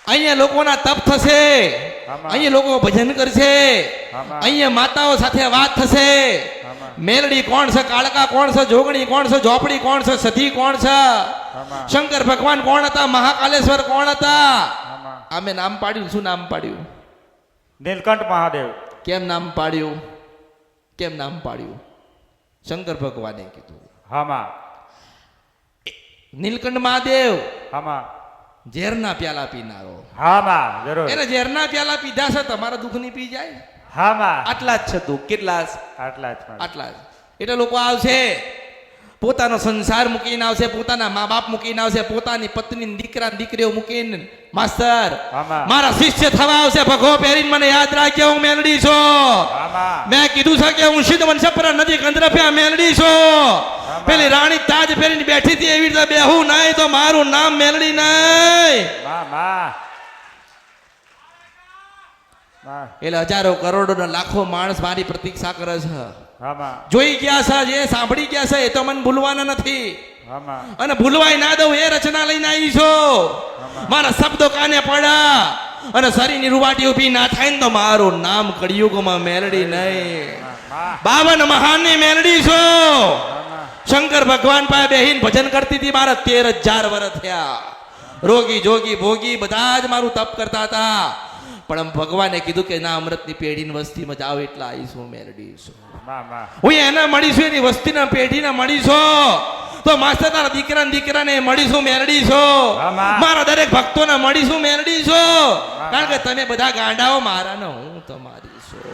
અહીંયા લોકોના તપ થશે, અહીંયા લોકો ભજન કરશે, અહીંયા માતાઓ સાથે વાત થશે. મેલડી કોણ છે, કાળકા કોણ છે, જોગણી કોણ છે, ઝોપડી કોણ છે, સધી કોણ છે, શંકર ભગવાન કોણ હતા, મહાકાલેશ્વર કોણ હતા. અમે નામ પાડ્યું. શું નામ પાડ્યું? નીલકંઠ મહાદેવ. કેમ નામ પાડ્યું? કેમ નામ પાડ્યું? શંકર ભગવાને કીધું. હામાં નીલકંઠ મહાદેવ હામાં ઝેરના પ્યાલા પીનારો. હામાં જરૂર. એને ઝેરના પ્યાલા પીધા છે, તમારા દુઃખ ની પી જાય. હામાં આટલા જ છે દુઃખ. કેટલા? આટલા જ આટલા જ. એટલે લોકો આવશે, પોતાનો સંસાર મૂકીને આવશે, પોતાના મા બાપ મૂકીને આવશે, પોતાની પત્ની દીકરા દીકરીઓ મૂકીને. માસ્તર મારા શિષ્ય થવા આવશે, ભગો પહેરીને મને યાદ રાખજો હું મેલડી છું. મેં કીધું છે કે હું સિદ્ધ વંશપરા નદી કંદરફ્યા મેલડી છું. પેલી રાણી તાજ પહેરીને બેઠી હતી એવી રીતે બેહું નહીં તો મારું નામ મેલડી નહીં. એટલે હજારો કરોડો ને લાખો માણસ મારી પ્રતીક્ષા કરે છે. જોઈ ગયા છે, જે સાંભળી ગયા છે એ તો મને ભૂલવાના નથી, અને ભૂલવાય ના દઉં એ રચના લઈને આવી છું. મારા શબ્દો કાને પડ્યા અને શરીરની રૂવાટી ઉભી ના થાય ને તો મારું નામ કળિયુગમાં મેલડી નહીં, 52 મહાનની મેલડી છું. શંકર ભગવાન પાસે બેહીને ભજન કરતી હતી. મારા 13,000 વર્ષ થયા. રોગી જોગી ભોગી બધા જ મારું તપ કરતા હતા, પણ ભગવાને કીધું કે ના, અમૃતની પેઢીની વસ્તીમાં જાઓ એટલે આવીશું મેલડી છું. હું એને મળીશું, એની વસ્તીના પેઢીને મળીશું. તો માસ્ટર તારા દીકરાને મળીશું મેલડી છો. મારા દરેક ભક્તોને મળીશું મેલડી છો. કારણ કે તમે બધા ગાંડાઓ મારા ને હું તમારી છું.